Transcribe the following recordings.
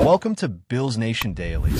Welcome to Bills Nation Daily,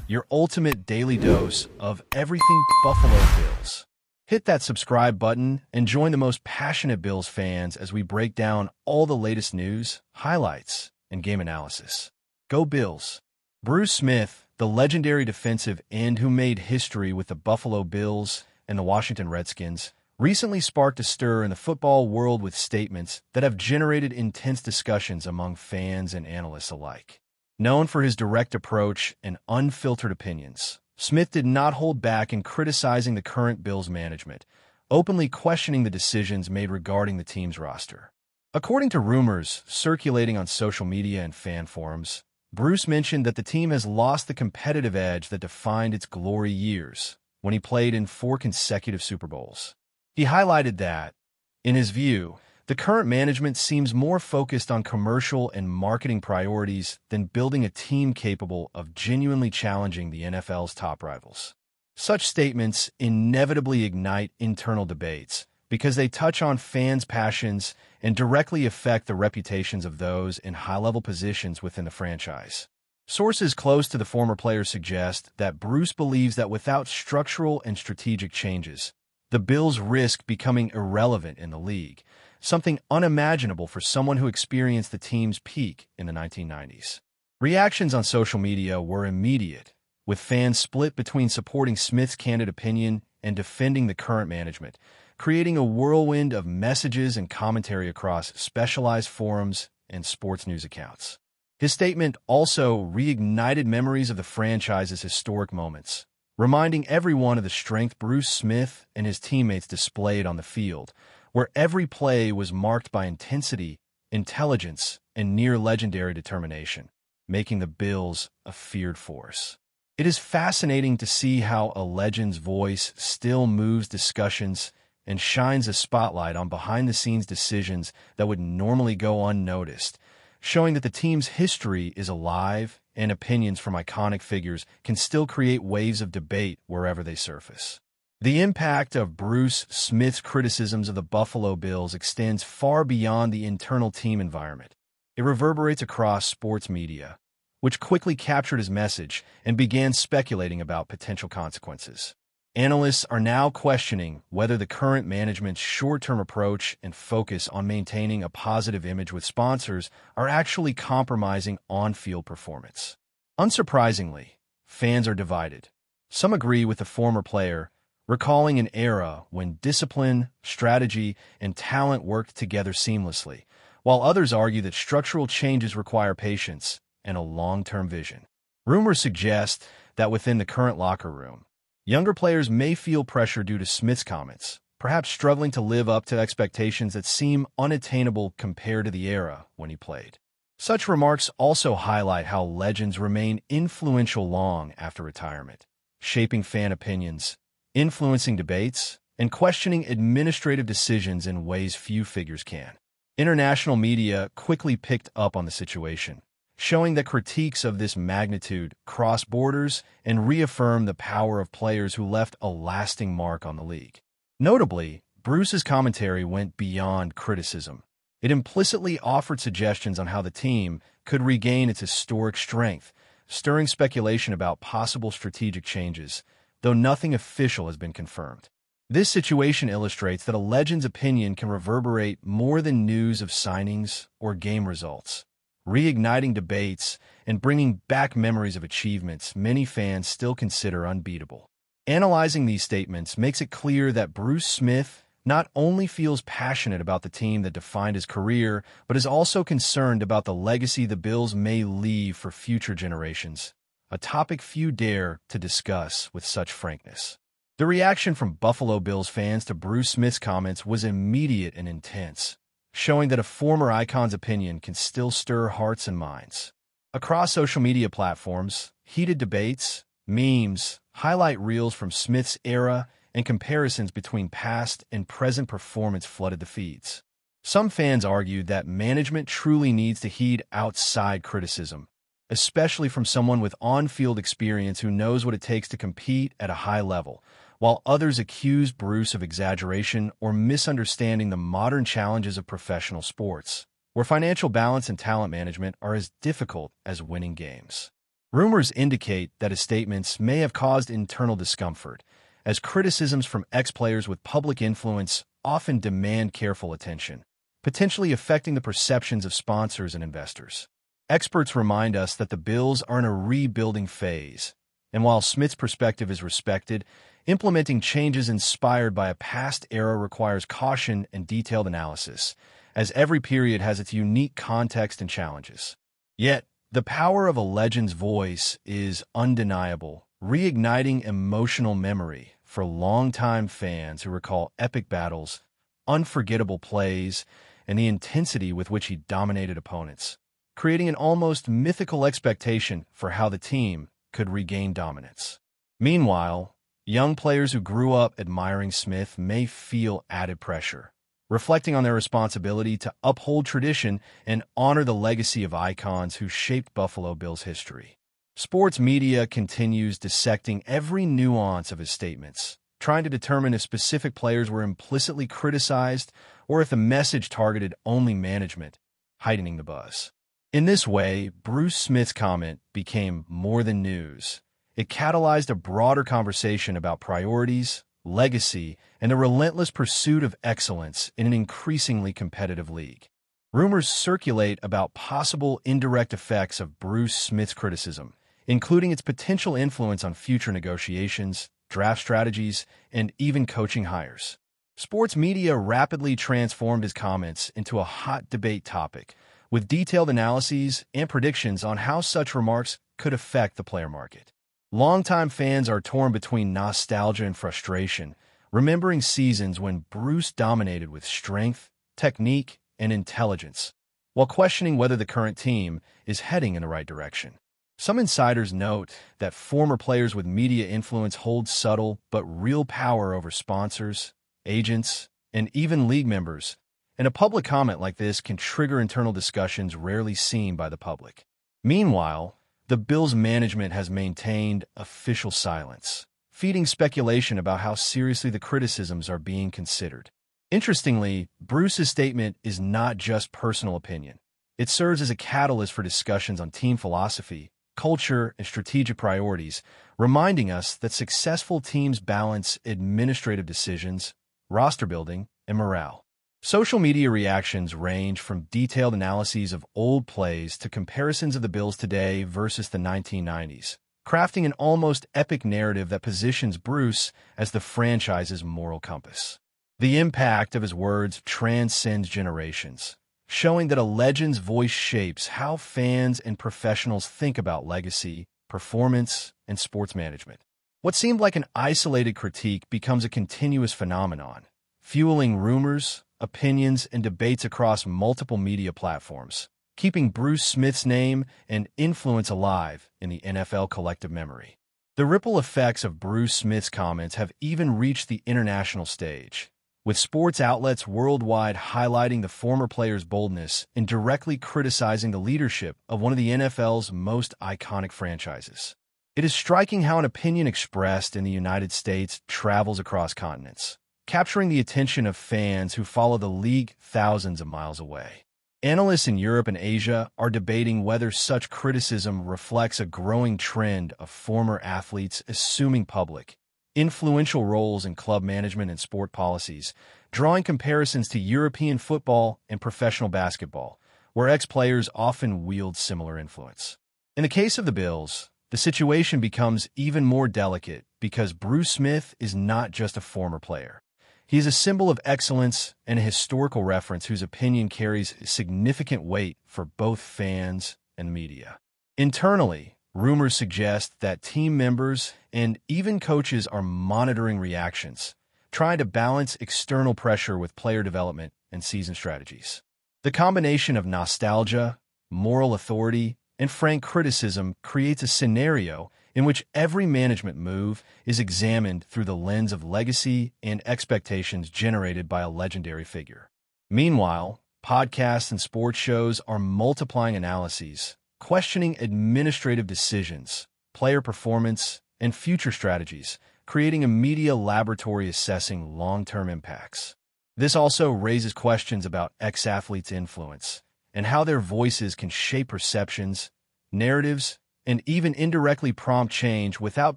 your ultimate daily dose of everything Buffalo Bills. Hit that subscribe button and join the most passionate Bills fans as we break down all the latest news, highlights, and game analysis. Go Bills! Bruce Smith, the legendary defensive end who made history with the Buffalo Bills and the Washington Redskins, recently sparked a stir in the football world with statements that have generated intense discussions among fans and analysts alike. Known for his direct approach and unfiltered opinions, Smith did not hold back in criticizing the current Bills management, openly questioning the decisions made regarding the team's roster. According to rumors circulating on social media and fan forums, Bruce mentioned that the team has lost the competitive edge that defined its glory years when he played in 4 consecutive Super Bowls. He highlighted that, in his view, the current management seems more focused on commercial and marketing priorities than building a team capable of genuinely challenging the NFL's top rivals. Such statements inevitably ignite internal debates because they touch on fans' passions and directly affect the reputations of those in high-level positions within the franchise. Sources close to the former player suggest that Bruce believes that without structural and strategic changes, the Bills risk becoming irrelevant in the league, something unimaginable for someone who experienced the team's peak in the 1990s. Reactions on social media were immediate, with fans split between supporting Smith's candid opinion and defending the current management, creating a whirlwind of messages and commentary across specialized forums and sports news accounts. His statement also reignited memories of the franchise's historic moments, reminding everyone of the strength Bruce Smith and his teammates displayed on the field, where every play was marked by intensity, intelligence, and near-legendary determination, making the Bills a feared force. It is fascinating to see how a legend's voice still moves discussions and shines a spotlight on behind-the-scenes decisions that would normally go unnoticed, showing that the team's history is alive and opinions from iconic figures can still create waves of debate wherever they surface. The impact of Bruce Smith's criticisms of the Buffalo Bills extends far beyond the internal team environment. It reverberates across sports media, which quickly captured his message and began speculating about potential consequences. Analysts are now questioning whether the current management's short-term approach and focus on maintaining a positive image with sponsors are actually compromising on-field performance. Unsurprisingly, fans are divided. Some agree with the former player, recalling an era when discipline, strategy, and talent worked together seamlessly, while others argue that structural changes require patience and a long-term vision. Rumors suggest that within the current locker room, younger players may feel pressure due to Smith's comments, perhaps struggling to live up to expectations that seem unattainable compared to the era when he played. Such remarks also highlight how legends remain influential long after retirement, shaping fan opinions, influencing debates, and questioning administrative decisions in ways few figures can. International media quickly picked up on the situation, showing that critiques of this magnitude cross borders and reaffirm the power of players who left a lasting mark on the league. Notably, Bruce's commentary went beyond criticism. It implicitly offered suggestions on how the team could regain its historic strength, stirring speculation about possible strategic changes, though nothing official has been confirmed. This situation illustrates that a legend's opinion can reverberate more than news of signings or game results, reigniting debates and bringing back memories of achievements many fans still consider unbeatable. Analyzing these statements makes it clear that Bruce Smith not only feels passionate about the team that defined his career, but is also concerned about the legacy the Bills may leave for future generations, a topic few dare to discuss with such frankness. The reaction from Buffalo Bills fans to Bruce Smith's comments was immediate and intense, showing that a former icon's opinion can still stir hearts and minds. Across social media platforms, heated debates, memes, highlight reels from Smith's era, and comparisons between past and present performance flooded the feeds. Some fans argued that management truly needs to heed outside criticism, especially from someone with on-field experience who knows what it takes to compete at a high level, while others accuse Bruce of exaggeration or misunderstanding the modern challenges of professional sports. where financial balance and talent management are as difficult as winning games. Rumors indicate that his statements may have caused internal discomfort, as criticisms from ex-players with public influence often demand careful attention, potentially affecting the perceptions of sponsors and investors. Experts remind us that the Bills are in a rebuilding phase, and while Smith's perspective is respected, implementing changes inspired by a past era requires caution and detailed analysis, as every period has its unique context and challenges. Yet, the power of a legend's voice is undeniable, reigniting emotional memory for longtime fans who recall epic battles, unforgettable plays, and the intensity with which he dominated opponents, creating an almost mythical expectation for how the team could regain dominance. Meanwhile, young players who grew up admiring Smith may feel added pressure, reflecting on their responsibility to uphold tradition and honor the legacy of icons who shaped Buffalo Bills history. Sports media continues dissecting every nuance of his statements, trying to determine if specific players were implicitly criticized or if the message targeted only management, heightening the buzz. In this way, Bruce Smith's comment became more than news. It catalyzed a broader conversation about priorities, legacy, and the relentless pursuit of excellence in an increasingly competitive league. Rumors circulate about possible indirect effects of Bruce Smith's criticism, including its potential influence on future negotiations, draft strategies, and even coaching hires. Sports media rapidly transformed his comments into a hot debate topic, with detailed analyses and predictions on how such remarks could affect the player market. Longtime fans are torn between nostalgia and frustration, remembering seasons when Bruce dominated with strength, technique, and intelligence, while questioning whether the current team is heading in the right direction. Some insiders note that former players with media influence hold subtle but real power over sponsors, agents, and even league members, and a public comment like this can trigger internal discussions rarely seen by the public. Meanwhile, the Bills management has maintained official silence, feeding speculation about how seriously the criticisms are being considered. Interestingly, Bruce's statement is not just personal opinion. It serves as a catalyst for discussions on team philosophy, culture, and strategic priorities, reminding us that successful teams balance administrative decisions, roster building, and morale. Social media reactions range from detailed analyses of old plays to comparisons of the Bills today versus the 1990s, crafting an almost epic narrative that positions Bruce as the franchise's moral compass. The impact of his words transcends generations, showing that a legend's voice shapes how fans and professionals think about legacy, performance, and sports management. What seemed like an isolated critique becomes a continuous phenomenon, fueling rumors, opinions, and debates across multiple media platforms, keeping Bruce Smith's name and influence alive in the NFL collective memory. The ripple effects of Bruce Smith's comments have even reached the international stage, with sports outlets worldwide highlighting the former player's boldness and directly criticizing the leadership of one of the NFL's most iconic franchises. It is striking how an opinion expressed in the United States travels across continents, capturing the attention of fans who follow the league thousands of miles away. Analysts in Europe and Asia are debating whether such criticism reflects a growing trend of former athletes assuming public, influential roles in club management and sport policies, drawing comparisons to European football and professional basketball, where ex-players often wield similar influence. In the case of the Bills, the situation becomes even more delicate because Bruce Smith is not just a former player. He is a symbol of excellence and a historical reference whose opinion carries significant weight for both fans and media. Internally, rumors suggest that team members and even coaches are monitoring reactions, trying to balance external pressure with player development and season strategies. The combination of nostalgia, moral authority, and frank criticism creates a scenario in which every management move is examined through the lens of legacy and expectations generated by a legendary figure. Meanwhile, podcasts and sports shows are multiplying analyses, questioning administrative decisions, player performance, and future strategies, creating a media laboratory assessing long-term impacts. This also raises questions about ex-athletes' influence, and how their voices can shape perceptions, narratives, and even indirectly prompt change without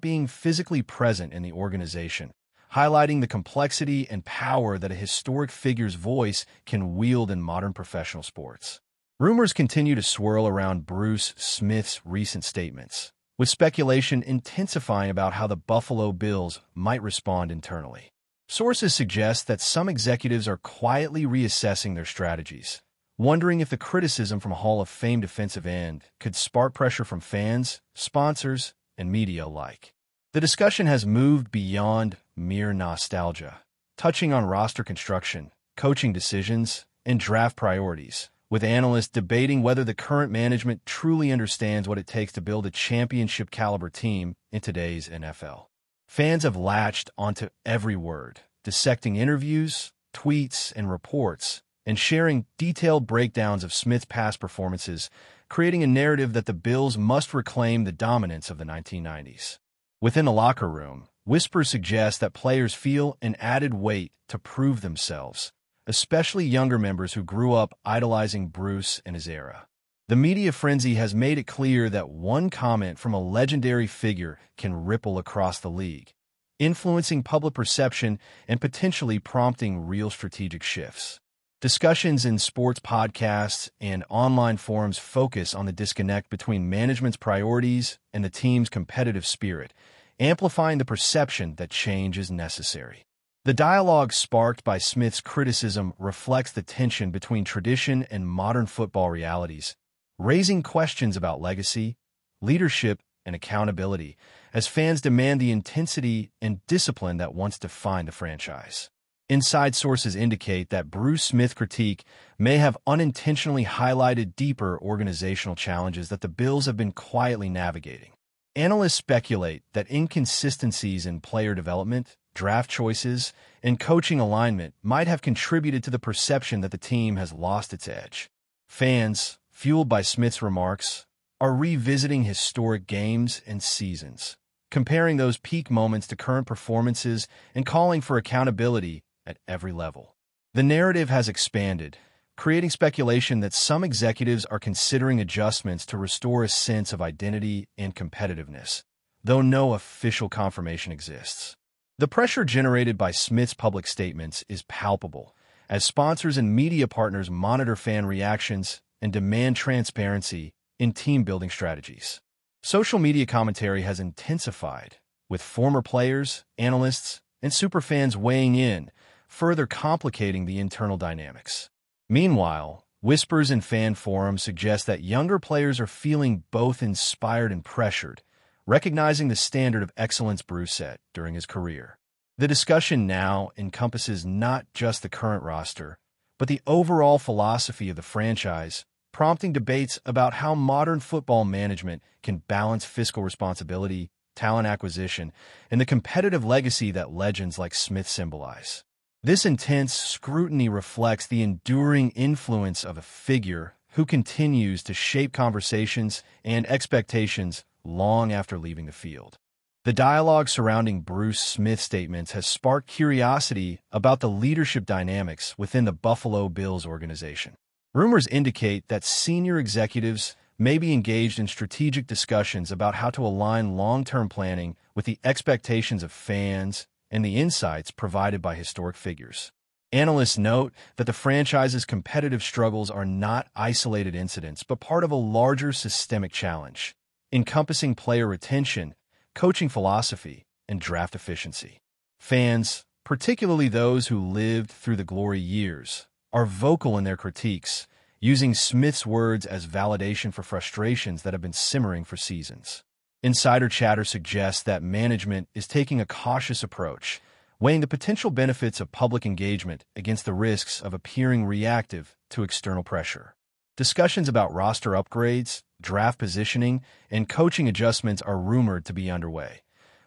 being physically present in the organization, highlighting the complexity and power that a historic figure's voice can wield in modern professional sports. Rumors continue to swirl around Bruce Smith's recent statements, with speculation intensifying about how the Buffalo Bills might respond internally. Sources suggest that some executives are quietly reassessing their strategies, wondering if the criticism from Hall of Fame defensive end could spark pressure from fans, sponsors, and media alike. The discussion has moved beyond mere nostalgia, touching on roster construction, coaching decisions, and draft priorities, with analysts debating whether the current management truly understands what it takes to build a championship-caliber team in today's NFL. Fans have latched onto every word, dissecting interviews, tweets, and reports, and sharing detailed breakdowns of Smith's past performances, creating a narrative that the Bills must reclaim the dominance of the 1990s. Within the locker room, whispers suggest that players feel an added weight to prove themselves, especially younger members who grew up idolizing Bruce and his era. The media frenzy has made it clear that one comment from a legendary figure can ripple across the league, influencing public perception and potentially prompting real strategic shifts. Discussions in sports podcasts and online forums focus on the disconnect between management's priorities and the team's competitive spirit, amplifying the perception that change is necessary. The dialogue sparked by Smith's criticism reflects the tension between tradition and modern football realities, raising questions about legacy, leadership, and accountability as fans demand the intensity and discipline that once defined the franchise. Inside sources indicate that Bruce Smith's critique may have unintentionally highlighted deeper organizational challenges that the Bills have been quietly navigating. Analysts speculate that inconsistencies in player development, draft choices, and coaching alignment might have contributed to the perception that the team has lost its edge. Fans, fueled by Smith's remarks, are revisiting historic games and seasons, comparing those peak moments to current performances and calling for accountability at every level. The narrative has expanded, creating speculation that some executives are considering adjustments to restore a sense of identity and competitiveness, though no official confirmation exists. The pressure generated by Smith's public statements is palpable, as sponsors and media partners monitor fan reactions and demand transparency in team-building strategies. Social media commentary has intensified, with former players, analysts, and superfans weighing in, further complicating the internal dynamics. Meanwhile, whispers in fan forums suggest that younger players are feeling both inspired and pressured, recognizing the standard of excellence Bruce set during his career. The discussion now encompasses not just the current roster, but the overall philosophy of the franchise, prompting debates about how modern football management can balance fiscal responsibility, talent acquisition, and the competitive legacy that legends like Smith symbolize. This intense scrutiny reflects the enduring influence of a figure who continues to shape conversations and expectations long after leaving the field. The dialogue surrounding Bruce Smith's statements has sparked curiosity about the leadership dynamics within the Buffalo Bills organization. Rumors indicate that senior executives may be engaged in strategic discussions about how to align long-term planning with the expectations of fans and the insights provided by historic figures. Analysts note that the franchise's competitive struggles are not isolated incidents, but part of a larger systemic challenge, encompassing player retention, coaching philosophy, and draft efficiency. Fans, particularly those who lived through the glory years, are vocal in their critiques, using Smith's words as validation for frustrations that have been simmering for seasons. Insider chatter suggests that management is taking a cautious approach, weighing the potential benefits of public engagement against the risks of appearing reactive to external pressure. Discussions about roster upgrades, draft positioning, and coaching adjustments are rumored to be underway,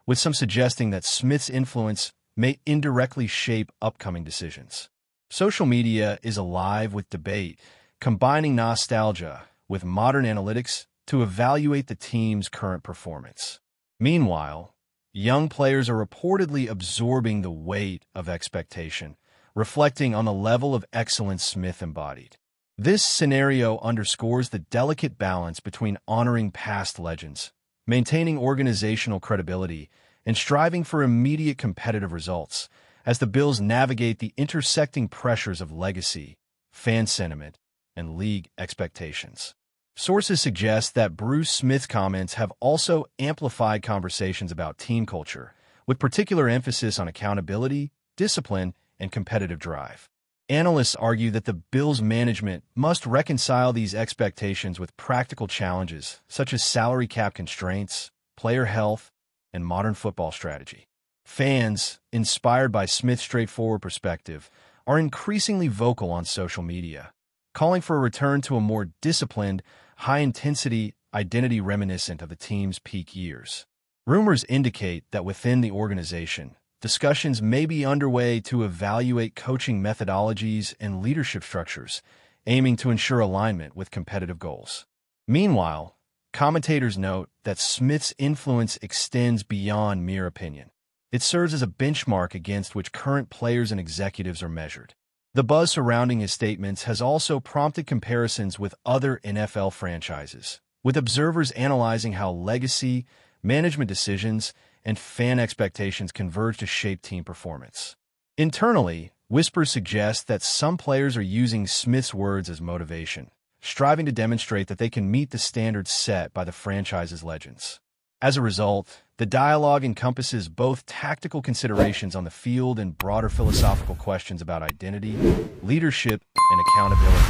with some suggesting that Smith's influence may indirectly shape upcoming decisions. Social media is alive with debate, combining nostalgia with modern analytics to evaluate the team's current performance. Meanwhile, young players are reportedly absorbing the weight of expectation, reflecting on the level of excellence Smith embodied. This scenario underscores the delicate balance between honoring past legends, maintaining organizational credibility, and striving for immediate competitive results as the Bills navigate the intersecting pressures of legacy, fan sentiment, and league expectations. Sources suggest that Bruce Smith's comments have also amplified conversations about team culture, with particular emphasis on accountability, discipline, and competitive drive. Analysts argue that the Bills' management must reconcile these expectations with practical challenges such as salary cap constraints, player health, and modern football strategy. Fans, inspired by Smith's straightforward perspective, are increasingly vocal on social media, calling for a return to a more disciplined, high-intensity identity reminiscent of the team's peak years. Rumors indicate that within the organization, discussions may be underway to evaluate coaching methodologies and leadership structures, aiming to ensure alignment with competitive goals. Meanwhile, commentators note that Smith's influence extends beyond mere opinion. It serves as a benchmark against which current players and executives are measured. The buzz surrounding his statements has also prompted comparisons with other NFL franchises, with observers analyzing how legacy, management decisions, and fan expectations converge to shape team performance. Internally, whispers suggest that some players are using Smith's words as motivation, striving to demonstrate that they can meet the standards set by the franchise's legends. As a result, the dialogue encompasses both tactical considerations on the field and broader philosophical questions about identity, leadership, and accountability,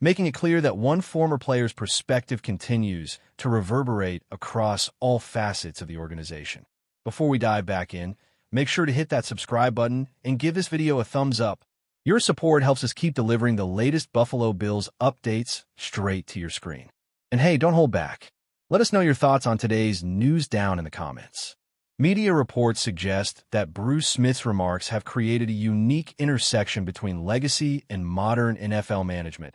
making it clear that one former player's perspective continues to reverberate across all facets of the organization. Before we dive back in, make sure to hit that subscribe button and give this video a thumbs up. Your support helps us keep delivering the latest Buffalo Bills updates straight to your screen. And hey, don't hold back. Let us know your thoughts on today's news down in the comments. Media reports suggest that Bruce Smith's remarks have created a unique intersection between legacy and modern NFL management,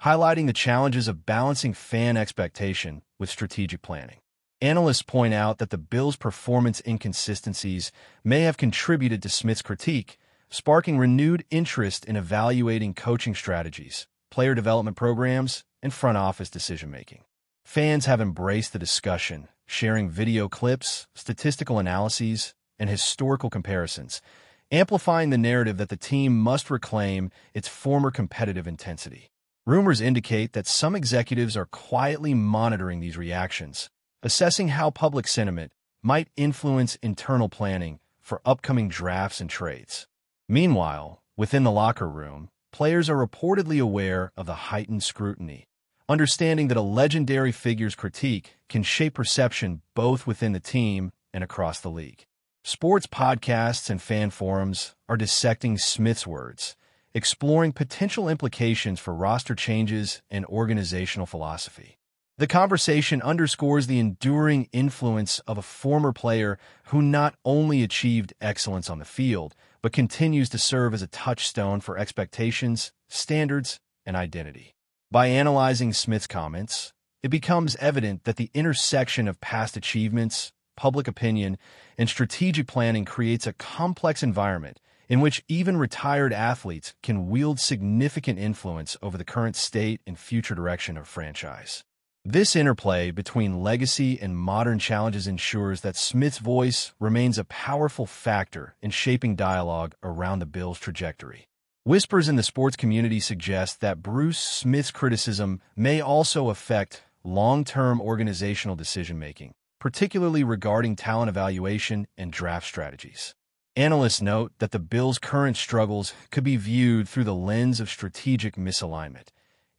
highlighting the challenges of balancing fan expectation with strategic planning. Analysts point out that the Bills' performance inconsistencies may have contributed to Smith's critique, sparking renewed interest in evaluating coaching strategies, player development programs, and front office decision-making. Fans have embraced the discussion, sharing video clips, statistical analyses, and historical comparisons, amplifying the narrative that the team must reclaim its former competitive intensity. Rumors indicate that some executives are quietly monitoring these reactions, assessing how public sentiment might influence internal planning for upcoming drafts and trades. Meanwhile, within the locker room, players are reportedly aware of the heightened scrutiny, understanding that a legendary figure's critique can shape perception both within the team and across the league. Sports podcasts and fan forums are dissecting Smith's words, exploring potential implications for roster changes and organizational philosophy. The conversation underscores the enduring influence of a former player who not only achieved excellence on the field, but continues to serve as a touchstone for expectations, standards, and identity. By analyzing Smith's comments, it becomes evident that the intersection of past achievements, public opinion, and strategic planning creates a complex environment in which even retired athletes can wield significant influence over the current state and future direction of a franchise. This interplay between legacy and modern challenges ensures that Smith's voice remains a powerful factor in shaping dialogue around the Bills' trajectory. Whispers in the sports community suggest that Bruce Smith's criticism may also affect long-term organizational decision-making, particularly regarding talent evaluation and draft strategies. Analysts note that the Bills' current struggles could be viewed through the lens of strategic misalignment,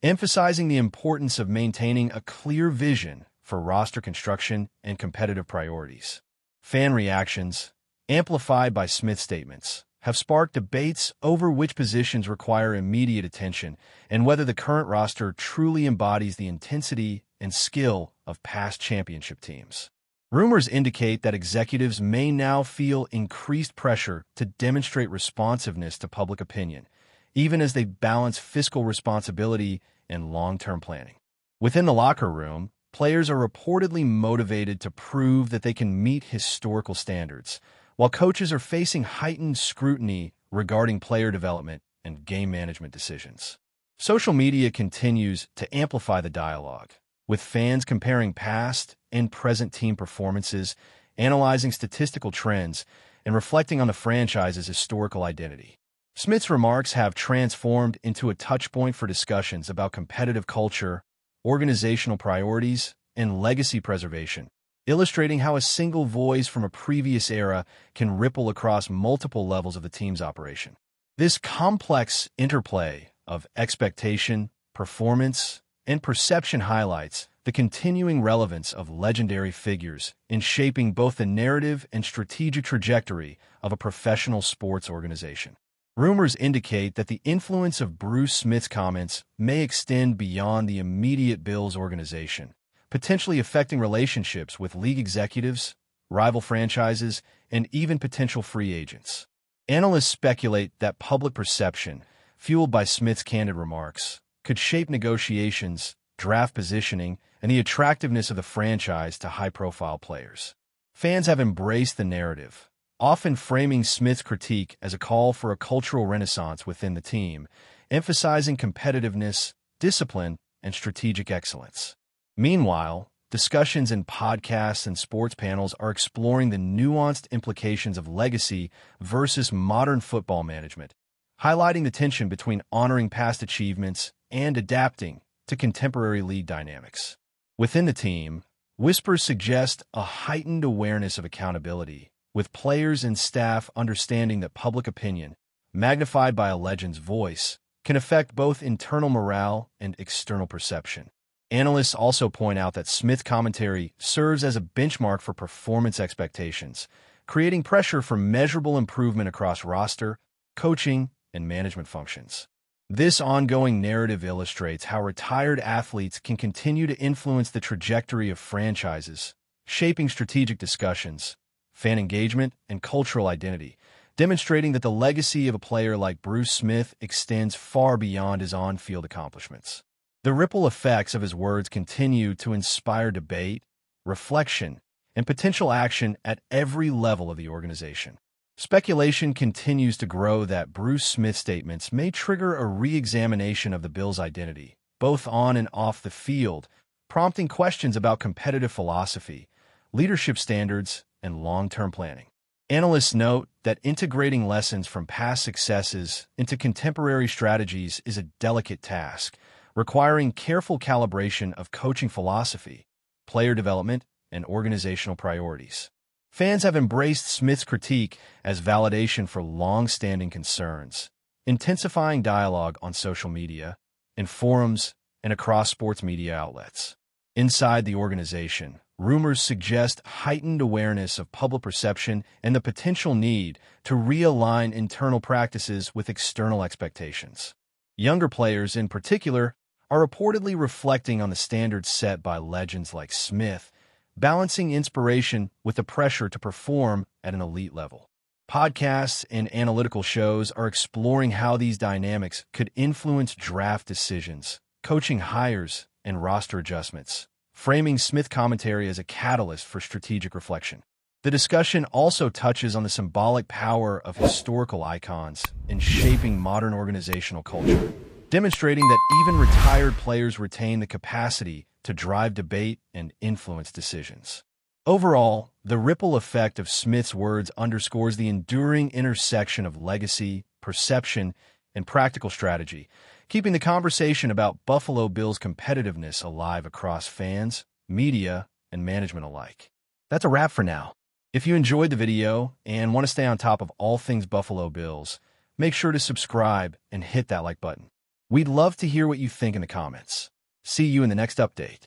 emphasizing the importance of maintaining a clear vision for roster construction and competitive priorities. Fan reactions, amplified by Smith's statements, have sparked debates over which positions require immediate attention and whether the current roster truly embodies the intensity and skill of past championship teams. Rumors indicate that executives may now feel increased pressure to demonstrate responsiveness to public opinion, even as they balance fiscal responsibility and long-term planning. Within the locker room, players are reportedly motivated to prove that they can meet historical standards, while coaches are facing heightened scrutiny regarding player development and game management decisions. Social media continues to amplify the dialogue, with fans comparing past and present team performances, analyzing statistical trends, and reflecting on the franchise's historical identity. Smith's remarks have transformed into a touchpoint for discussions about competitive culture, organizational priorities, and legacy preservation, illustrating how a single voice from a previous era can ripple across multiple levels of the team's operation. This complex interplay of expectation, performance, and perception highlights the continuing relevance of legendary figures in shaping both the narrative and strategic trajectory of a professional sports organization. Rumors indicate that the influence of Bruce Smith's comments may extend beyond the immediate Bills organization, potentially affecting relationships with league executives, rival franchises, and even potential free agents. Analysts speculate that public perception, fueled by Smith's candid remarks, could shape negotiations, draft positioning, and the attractiveness of the franchise to high-profile players. Fans have embraced the narrative, often framing Smith's critique as a call for a cultural renaissance within the team, emphasizing competitiveness, discipline, and strategic excellence. Meanwhile, discussions in podcasts and sports panels are exploring the nuanced implications of legacy versus modern football management, highlighting the tension between honoring past achievements and adapting to contemporary league dynamics. Within the team, whispers suggest a heightened awareness of accountability, with players and staff understanding that public opinion, magnified by a legend's voice, can affect both internal morale and external perception. Analysts also point out that Smith's commentary serves as a benchmark for performance expectations, creating pressure for measurable improvement across roster, coaching, and management functions. This ongoing narrative illustrates how retired athletes can continue to influence the trajectory of franchises, shaping strategic discussions, fan engagement, and cultural identity, demonstrating that the legacy of a player like Bruce Smith extends far beyond his on-field accomplishments. The ripple effects of his words continue to inspire debate, reflection, and potential action at every level of the organization. Speculation continues to grow that Bruce Smith's statements may trigger a re-examination of the Bills' identity, both on and off the field, prompting questions about competitive philosophy, leadership standards, and long-term planning. Analysts note that integrating lessons from past successes into contemporary strategies is a delicate task, requiring careful calibration of coaching philosophy, player development, and organizational priorities. Fans have embraced Smith's critique as validation for long-standing concerns, intensifying dialogue on social media, in forums, and across sports media outlets. Inside the organization, rumors suggest heightened awareness of public perception and the potential need to realign internal practices with external expectations. Younger players, in particular, are reportedly reflecting on the standards set by legends like Smith, balancing inspiration with the pressure to perform at an elite level. Podcasts and analytical shows are exploring how these dynamics could influence draft decisions, coaching hires, and roster adjustments, framing Smith commentary as a catalyst for strategic reflection. The discussion also touches on the symbolic power of historical icons in shaping modern organizational culture, demonstrating that even retired players retain the capacity to drive debate and influence decisions. Overall, the ripple effect of Smith's words underscores the enduring intersection of legacy, perception, and practical strategy, keeping the conversation about Buffalo Bills' competitiveness alive across fans, media, and management alike. That's a wrap for now. If you enjoyed the video and want to stay on top of all things Buffalo Bills, make sure to subscribe and hit that like button. We'd love to hear what you think in the comments. See you in the next update.